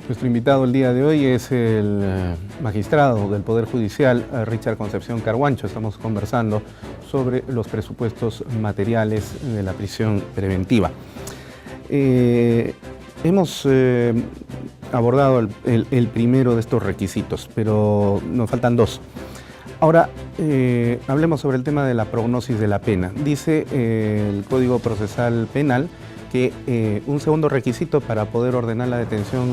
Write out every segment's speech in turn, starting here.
Nuestro invitado el día de hoy es el magistrado del Poder Judicial, Richard Concepción Carhuancho. Estamos conversando sobre los presupuestos materiales de la prisión preventiva. Hemos abordado el primero de estos requisitos, pero nos faltan dos. Ahora, hablemos sobre el tema de la prognosis de la pena. Dice el Código Procesal Penal que un segundo requisito para poder ordenar la detención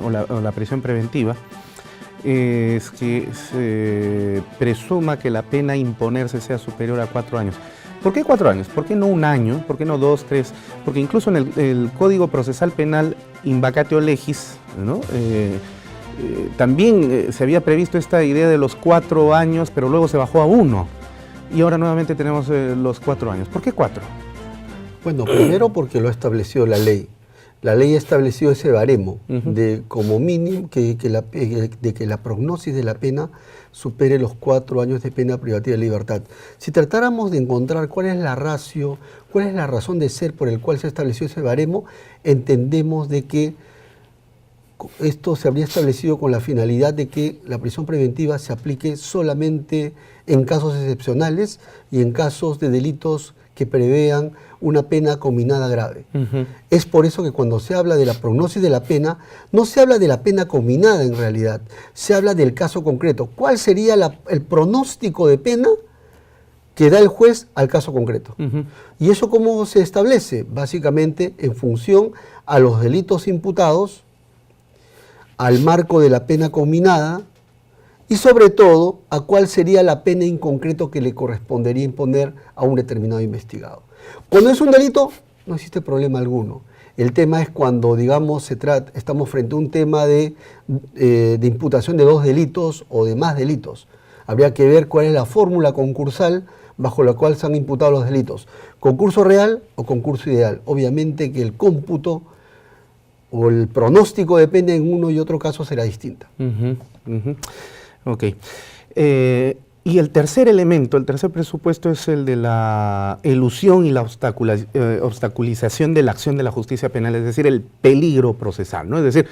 o la prisión preventiva es que se presuma que la pena a imponerse sea superior a 4 años. ¿Por qué 4 años? ¿Por qué no 1 año? ¿Por qué no 2, 3? Porque incluso en el Código Procesal Penal in vacatio legis, ¿no? También se había previsto esta idea de los 4 años, pero luego se bajó a 1. Y ahora nuevamente tenemos los 4 años. ¿Por qué 4? Bueno, primero porque lo ha establecido la ley. La ley ha establecido ese baremo de como mínimo que la prognosis de la pena supere los 4 años de pena privativa de libertad. Si tratáramos de encontrar cuál es la ratio, cuál es la razón de ser por el cual se estableció ese baremo, entendemos de que esto se habría establecido con la finalidad de que la prisión preventiva se aplique solamente en casos excepcionales y en casos de delitos que prevean una pena combinada grave. Es por eso que cuando se habla de la prognosis de la pena, no se habla de la pena combinada en realidad, se habla del caso concreto. ¿Cuál sería el pronóstico de pena que da el juez al caso concreto? ¿Y eso cómo se establece? Básicamente en función a los delitos imputados, al marco de la pena combinada y sobre todo a cuál sería la pena en concreto que le correspondería imponer a un determinado investigado. Cuando es un delito, no existe problema alguno. El tema es cuando, digamos, estamos frente a un tema de imputación de 2 delitos o de más delitos. Habría que ver cuál es la fórmula concursal bajo la cual se han imputado los delitos. ¿Concurso real o concurso ideal? Obviamente que el cómputo o el pronóstico de pena en uno y otro caso será distinta. Ok. Y el tercer elemento, el tercer presupuesto es el de la elusión y la obstaculización de la acción de la justicia penal, es decir, el peligro procesal, ¿no? Es decir,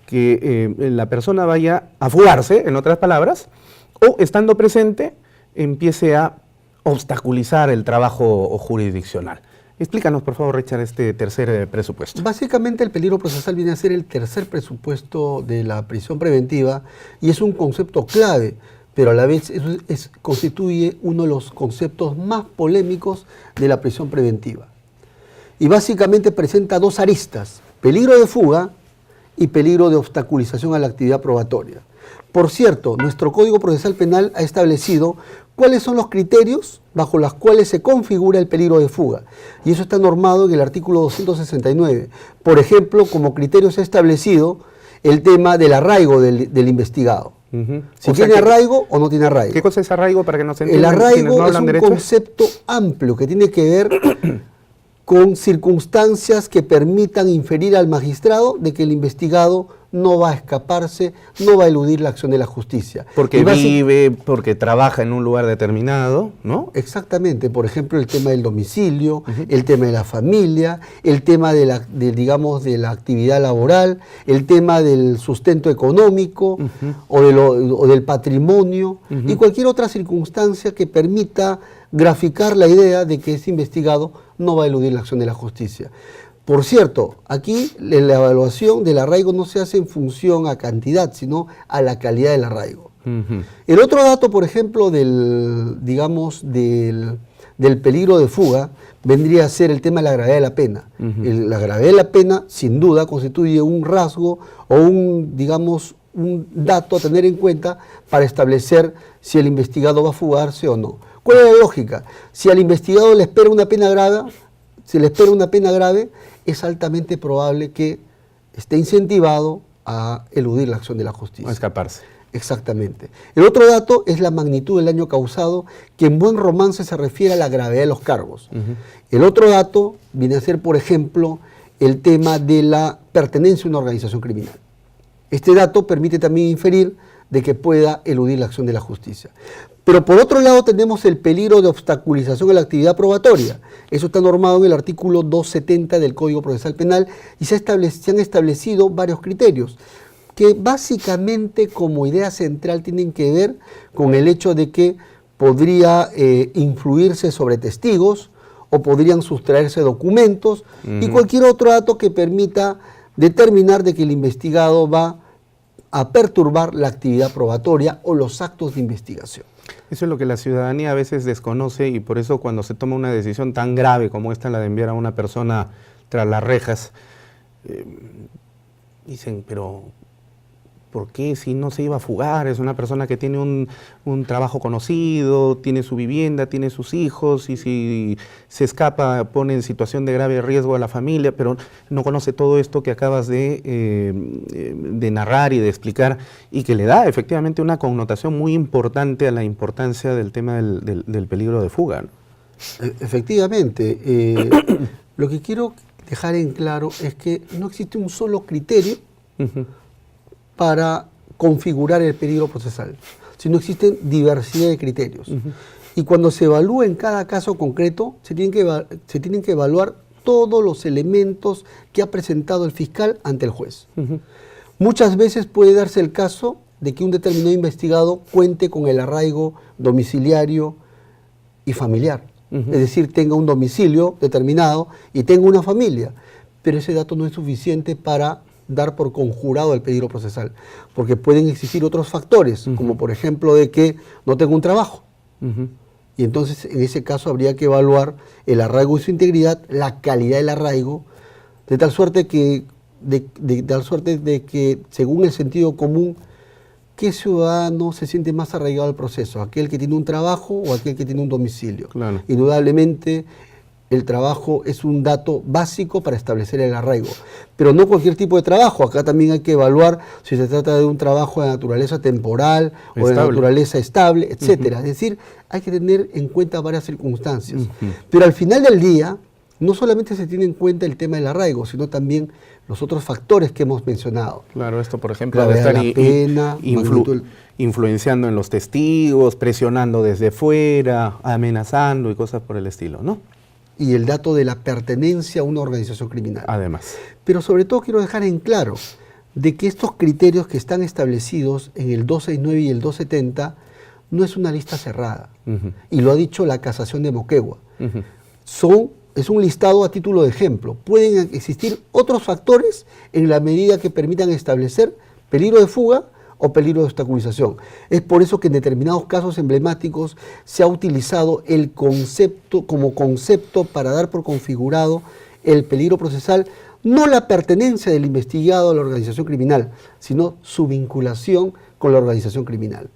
que la persona vaya a fugarse, en otras palabras, o estando presente empiece a obstaculizar el trabajo jurisdiccional. Explícanos, por favor, Richard, este tercer presupuesto. Básicamente el peligro procesal viene a ser el tercer presupuesto de la prisión preventiva y es un concepto clave, pero a la vez constituye uno de los conceptos más polémicos de la prisión preventiva. Y básicamente presenta 2 aristas, peligro de fuga y peligro de obstaculización a la actividad probatoria. Por cierto, nuestro Código Procesal Penal ha establecido cuáles son los criterios bajo los cuales se configura el peligro de fuga. Y eso está normado en el artículo 269. Por ejemplo, como criterio se ha establecido el tema del arraigo del investigado. Si tiene arraigo o no tiene arraigo. ¿Qué cosa es arraigo para que nos entiendan? El arraigo es un concepto amplio que tiene que ver con circunstancias que permitan inferir al magistrado de que el investigado no va a escaparse, no va a eludir la acción de la justicia. Porque vive, porque trabaja en un lugar determinado, ¿no? Exactamente. Por ejemplo, el tema del domicilio, el tema de la familia, el tema de la actividad laboral, el tema del sustento económico o del patrimonio y cualquier otra circunstancia que permita graficar la idea de que ese investigado no va a eludir la acción de la justicia. Por cierto, aquí la evaluación del arraigo no se hace en función a cantidad, sino a la calidad del arraigo. El otro dato, por ejemplo, del peligro de fuga, vendría a ser el tema de la gravedad de la pena. La gravedad de la pena, sin duda, constituye un rasgo o un dato a tener en cuenta para establecer si el investigado va a fugarse o no. ¿Cuál es la lógica? Si al investigado le espera una pena grave, es altamente probable que esté incentivado a eludir la acción de la justicia. A escaparse. Exactamente. El otro dato es la magnitud del daño causado, que en buen romance se refiere a la gravedad de los cargos. El otro dato viene a ser, por ejemplo, el tema de la pertenencia a una organización criminal. Este dato permite también inferir de que pueda eludir la acción de la justicia. Pero por otro lado tenemos el peligro de obstaculización de la actividad probatoria. Eso está normado en el artículo 270 del Código Procesal Penal y se han establecido varios criterios que básicamente como idea central tienen que ver con el hecho de que podría influirse sobre testigos o podrían sustraerse documentos y cualquier otro dato que permita determinar de que el investigado va a perturbar la actividad probatoria o los actos de investigación. Eso es lo que la ciudadanía a veces desconoce y por eso cuando se toma una decisión tan grave como esta, la de enviar a una persona tras las rejas, dicen, pero ¿por qué si no se iba a fugar? Es una persona que tiene un trabajo conocido, tiene su vivienda, tiene sus hijos y si se escapa pone en situación de grave riesgo a la familia, pero no conoce todo esto que acabas de narrar y de explicar y que le da efectivamente una connotación muy importante a la importancia del tema del peligro de fuga, ¿no? Efectivamente. Lo que quiero dejar en claro es que no existe un solo criterio para configurar el peligro procesal, sino existen diversidad de criterios. Y cuando se evalúa en cada caso concreto, se tienen que evaluar todos los elementos que ha presentado el fiscal ante el juez. Muchas veces puede darse el caso de que un determinado investigado cuente con el arraigo domiciliario y familiar. Es decir, tenga un domicilio determinado y tenga una familia, pero ese dato no es suficiente para dar por conjurado el peligro procesal, porque pueden existir otros factores, como por ejemplo de que no tenga un trabajo. Y entonces en ese caso habría que evaluar el arraigo y su integridad, la calidad del arraigo, de tal suerte de que según el sentido común, ¿qué ciudadano se siente más arraigado al proceso? ¿Aquel que tiene un trabajo o aquel que tiene un domicilio? Claro. Indudablemente el trabajo es un dato básico para establecer el arraigo, pero no cualquier tipo de trabajo. Acá también hay que evaluar si se trata de un trabajo de naturaleza temporal o de naturaleza estable, etcétera. Es decir, hay que tener en cuenta varias circunstancias. Pero al final del día, no solamente se tiene en cuenta el tema del arraigo, sino también los otros factores que hemos mencionado. Claro, esto por ejemplo de estar influenciando en los testigos, presionando desde fuera, amenazando y cosas por el estilo, ¿no? Y el dato de la pertenencia a una organización criminal. Además. Pero sobre todo quiero dejar en claro de que estos criterios que están establecidos en el 269 y el 270 no es una lista cerrada. Y lo ha dicho la casación de Moquegua. Es un listado a título de ejemplo. Pueden existir otros factores en la medida que permitan establecer peligro de fuga o peligro de obstaculización. Es por eso que en determinados casos emblemáticos se ha utilizado el concepto como concepto para dar por configurado el peligro procesal, no la pertenencia del investigado a la organización criminal, sino su vinculación con la organización criminal.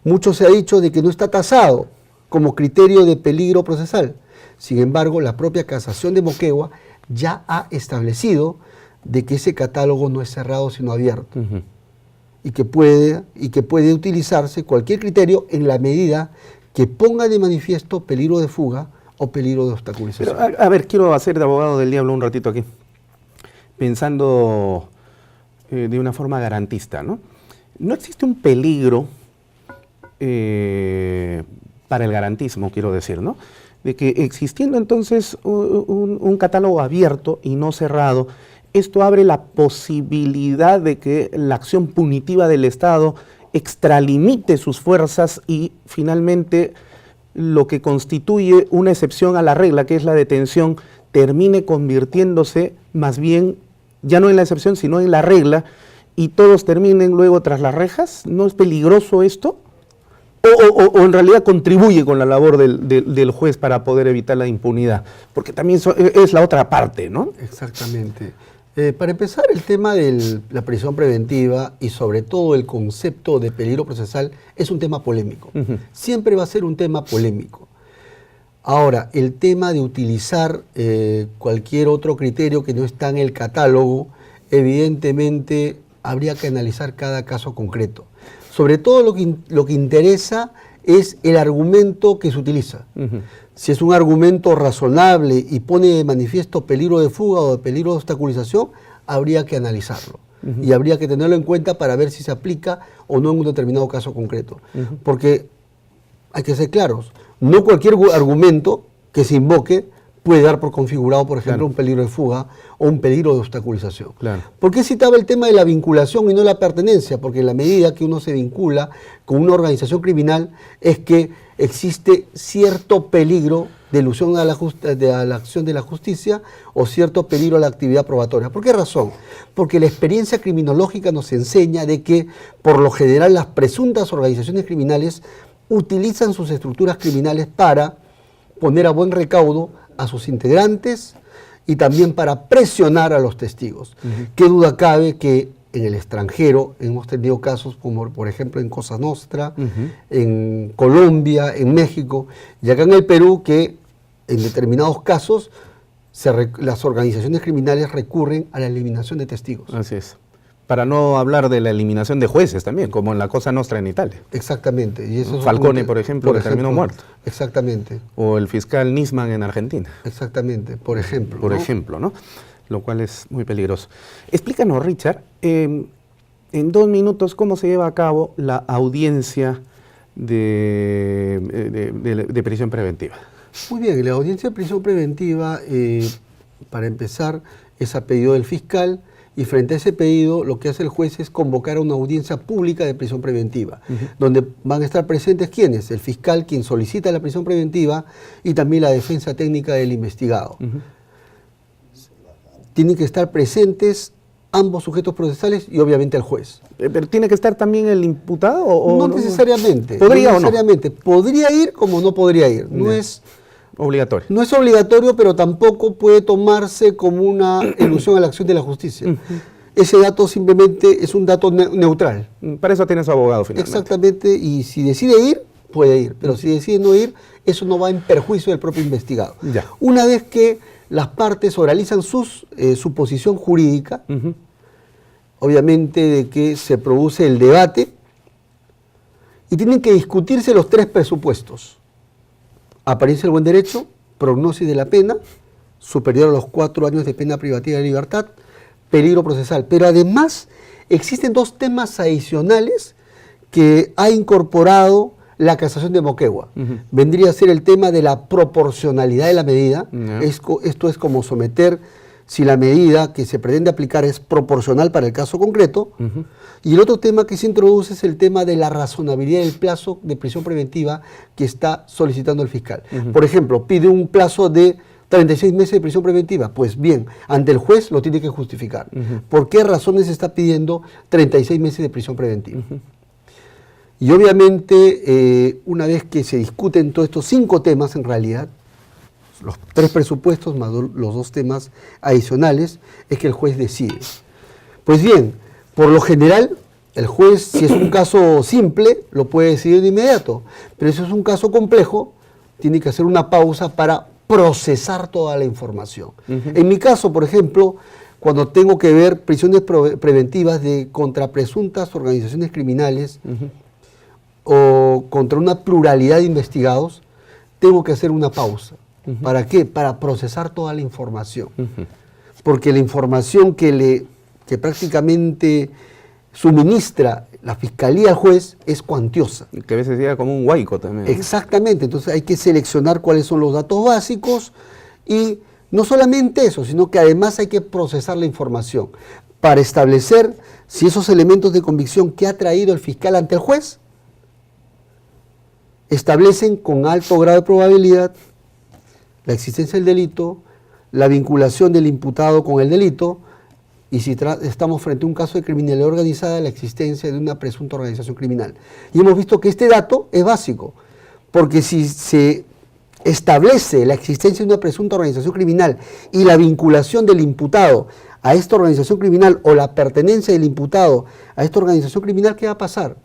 Mucho se ha dicho de que no está tasado como criterio de peligro procesal. Sin embargo, la propia casación de Moquegua ya ha establecido de que ese catálogo no es cerrado sino abierto. Y que puede utilizarse cualquier criterio en la medida que ponga de manifiesto peligro de fuga o peligro de obstaculización. Pero, a ver, quiero hacer de abogado del diablo un ratito aquí, pensando de una forma garantista, ¿no? No existe un peligro para el garantismo, quiero decir, ¿no? De que existiendo entonces un catálogo abierto y no cerrado, esto abre la posibilidad de que la acción punitiva del Estado extralimite sus fuerzas y finalmente lo que constituye una excepción a la regla, que es la detención, termine convirtiéndose más bien, ya no en la excepción, sino en la regla, y todos terminen luego tras las rejas. ¿No es peligroso esto? ¿O en realidad contribuye con la labor del juez para poder evitar la impunidad? Porque también es la otra parte, ¿no? Exactamente. Para empezar, el tema de la prisión preventiva y sobre todo el concepto de peligro procesal es un tema polémico. Siempre va a ser un tema polémico. Ahora, el tema de utilizar cualquier otro criterio que no está en el catálogo, evidentemente habría que analizar cada caso concreto. Sobre todo lo que interesa es el argumento que se utiliza. Si es un argumento razonable y pone de manifiesto peligro de fuga o de peligro de obstaculización, habría que analizarlo. y habría que tenerlo en cuenta para ver si se aplica o no en un determinado caso concreto. Porque hay que ser claros, no cualquier argumento que se invoque puede dar por configurado, por ejemplo, un peligro de fuga o un peligro de obstaculización. ¿Por qué citaba el tema de la vinculación y no la pertenencia? Porque en la medida que uno se vincula con una organización criminal es que existe cierto peligro de ilusión a la acción de la justicia o cierto peligro a la actividad probatoria. ¿Por qué razón? Porque la experiencia criminológica nos enseña de que, por lo general, las presuntas organizaciones criminales utilizan sus estructuras criminales para poner a buen recaudo a sus integrantes y también para presionar a los testigos. ¿Qué duda cabe que en el extranjero hemos tenido casos como, por ejemplo, en Cosa Nostra, en Colombia, en México, y acá en el Perú, que en determinados casos las organizaciones criminales recurren a la eliminación de testigos? Así es. Para no hablar de la eliminación de jueces también, como en la Cosa Nostra en Italia. Exactamente. Y eso Falcone, por ejemplo, que terminó muerto. Exactamente. O el fiscal Nisman en Argentina. Exactamente, por ejemplo. Por ejemplo, ¿no? Lo cual es muy peligroso. Explícanos, Richard, en 2 minutos, cómo se lleva a cabo la audiencia de prisión preventiva. Muy bien, la audiencia de prisión preventiva, para empezar, es a pedido del fiscal, y frente a ese pedido lo que hace el juez es convocar a una audiencia pública de prisión preventiva, donde van a estar presentes ¿quiénes? El fiscal, quien solicita la prisión preventiva, y también la defensa técnica del investigado. Tienen que estar presentes ambos sujetos procesales y obviamente el juez. ¿Pero tiene que estar también el imputado? ¿O no necesariamente. ¿Podría no necesariamente. Podría ir como no podría ir. No es obligatorio. No es obligatorio, pero tampoco puede tomarse como una ilusión a la acción de la justicia. Ese dato simplemente es un dato neutral. Para eso tiene su abogado finalmente. Exactamente, y si decide ir, puede ir. Pero si decide no ir, eso no va en perjuicio del propio investigado. Ya. Una vez que las partes oralizan su posición jurídica, obviamente de que se produce el debate, y tienen que discutirse los 3 presupuestos. Apariencia del buen derecho, prognosis de la pena, superior a los 4 años de pena privativa de libertad, peligro procesal. Pero además existen 2 temas adicionales que ha incorporado la casación de Moquegua. Vendría a ser el tema de la proporcionalidad de la medida. Esto es como someter si la medida que se pretende aplicar es proporcional para el caso concreto. Y el otro tema que se introduce es el tema de la razonabilidad del plazo de prisión preventiva que está solicitando el fiscal. Por ejemplo, pide un plazo de 36 meses de prisión preventiva. Pues bien, ante el juez lo tiene que justificar. ¿Por qué razones está pidiendo 36 meses de prisión preventiva? Y obviamente, una vez que se discuten todos estos 5 temas en realidad, los 3 presupuestos más los 2 temas adicionales, es que el juez decide. Pues bien, por lo general, el juez, si es un caso simple, lo puede decidir de inmediato. Pero si es un caso complejo, tiene que hacer una pausa para procesar toda la información. En mi caso, por ejemplo, cuando tengo que ver prisiones preventivas contra presuntas organizaciones criminales o contra una pluralidad de investigados, tengo que hacer una pausa. ¿Para qué? Para procesar toda la información. Porque la información que prácticamente suministra la fiscalía al juez es cuantiosa. Que a veces llega como un huaico también. Exactamente, entonces hay que seleccionar cuáles son los datos básicos y no solamente eso, sino que además hay que procesar la información para establecer si esos elementos de convicción que ha traído el fiscal ante el juez establecen con alto grado de probabilidad la existencia del delito, la vinculación del imputado con el delito, y si estamos frente a un caso de criminalidad organizada, la existencia de una presunta organización criminal. Y hemos visto que este dato es básico, porque si se establece la existencia de una presunta organización criminal y la vinculación del imputado a esta organización criminal o la pertenencia del imputado a esta organización criminal, ¿qué va a pasar?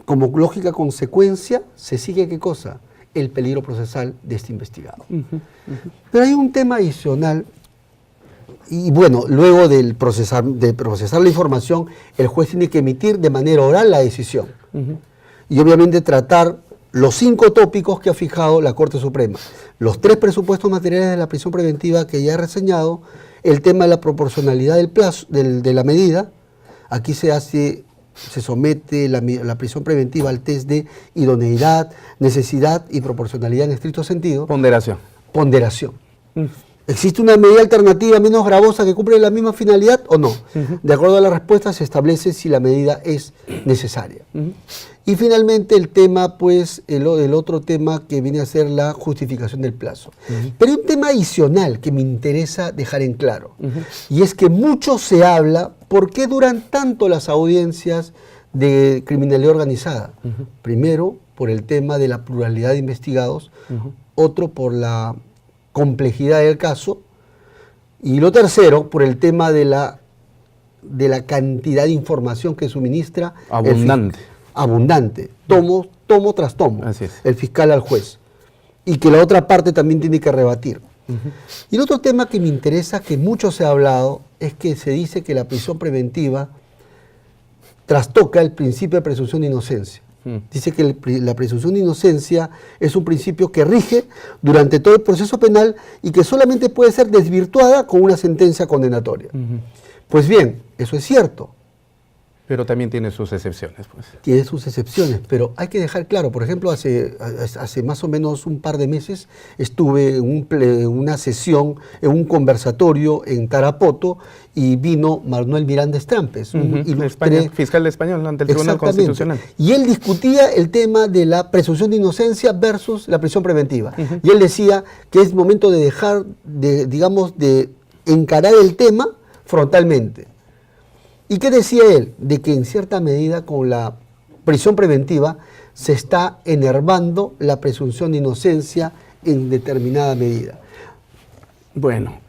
Como lógica consecuencia, se sigue ¿qué cosa? El peligro procesal de este investigado. Pero hay un tema adicional, y bueno, luego de procesar la información, el juez tiene que emitir de manera oral la decisión. Y obviamente tratar los 5 tópicos que ha fijado la Corte Suprema. Los 3 presupuestos materiales de la prisión preventiva que ya he reseñado, el tema de la proporcionalidad del plazo, de la medida. Aquí se somete la prisión preventiva al test de idoneidad, necesidad y proporcionalidad en estricto sentido. Ponderación. Ponderación. ¿Existe una medida alternativa menos gravosa que cumple la misma finalidad o no? De acuerdo a la respuesta se establece si la medida es necesaria. Y finalmente el tema, pues, el otro tema que viene a ser la justificación del plazo. Pero hay un tema adicional que me interesa dejar en claro. Y es que mucho se habla, ¿por qué duran tanto las audiencias de criminalidad organizada? Primero, por el tema de la pluralidad de investigados. Otro, por la complejidad del caso, y lo tercero, por el tema de la cantidad de información que suministra abundante, tomo tras tomo, el fiscal al juez, y que la otra parte también tiene que rebatir. Y el otro tema que me interesa, que mucho se ha hablado, es que se dice que la prisión preventiva trastoca el principio de presunción de inocencia. Dice que la presunción de inocencia es un principio que rige durante todo el proceso penal y que solamente puede ser desvirtuada con una sentencia condenatoria. Pues bien, eso es cierto. Pero también tiene sus excepciones, pues. Tiene sus excepciones, pero hay que dejar claro, por ejemplo, hace más o menos un par de meses estuve en una sesión, en un conversatorio en Tarapoto, y vino Manuel Miranda Estrampes, un ilustre fiscal de español ante el Tribunal Constitucional. Y él discutía el tema de la presunción de inocencia versus la prisión preventiva. Y él decía que es momento de dejar, de encarar el tema frontalmente. ¿Y qué decía él? De que en cierta medida con la prisión preventiva se está enervando la presunción de inocencia en determinada medida. Bueno,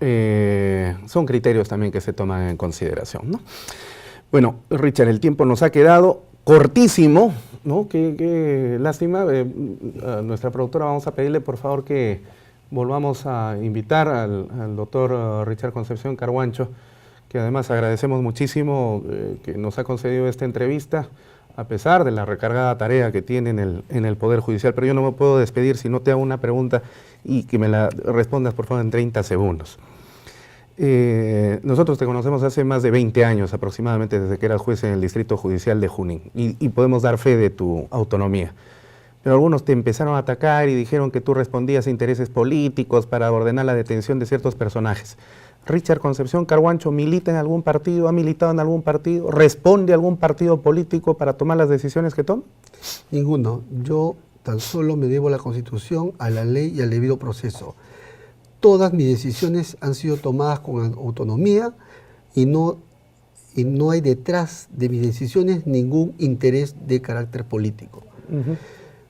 son criterios también que se toman en consideración, ¿no? Bueno, Richard, el tiempo nos ha quedado cortísimo, ¿no? Qué lástima. A nuestra productora vamos a pedirle, por favor, que volvamos a invitar al doctor Richard Concepción Carhuancho, que además agradecemos muchísimo que nos ha concedido esta entrevista, a pesar de la recargada tarea que tiene en el Poder Judicial. Pero yo no me puedo despedir si no te hago una pregunta y que me la respondas, por favor, en 30 segundos. Nosotros te conocemos hace más de 20 años aproximadamente, desde que eras juez en el Distrito Judicial de Junín, y podemos dar fe de tu autonomía. Pero algunos te empezaron a atacar y dijeron que tú respondías a intereses políticos para ordenar la detención de ciertos personajes. Richard Concepción Carhuancho milita en algún partido, ha militado en algún partido, responde a algún partido político para tomar las decisiones que toma. Ninguno. Yo tan solo me debo a la Constitución, a la ley y al debido proceso. Todas mis decisiones han sido tomadas con autonomía y no hay detrás de mis decisiones ningún interés de carácter político.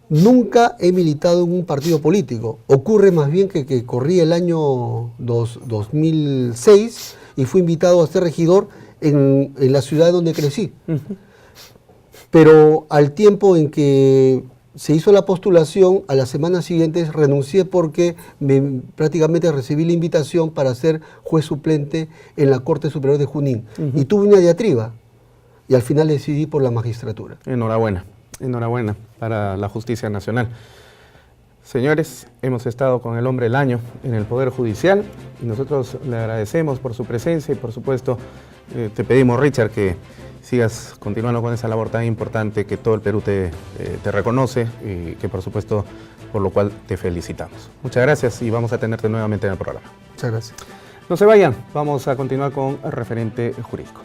Nunca he militado en un partido político. Ocurre más bien que corrí el año 2006 y fui invitado a ser regidor en la ciudad donde crecí. Pero al tiempo en que se hizo la postulación, a las semanas siguientes renuncié porque prácticamente recibí la invitación para ser juez suplente en la Corte Superior de Junín. Y tuve una diatriba y al final decidí por la magistratura. Enhorabuena. Enhorabuena para la justicia nacional. Señores, hemos estado con el hombre del año en el Poder Judicial y nosotros le agradecemos por su presencia y por supuesto te pedimos, Richard, que sigas continuando con esa labor tan importante que todo el Perú te reconoce y que por supuesto por lo cual te felicitamos. Muchas gracias y vamos a tenerte nuevamente en el programa. Muchas gracias. No se vayan, vamos a continuar con el referente jurídico.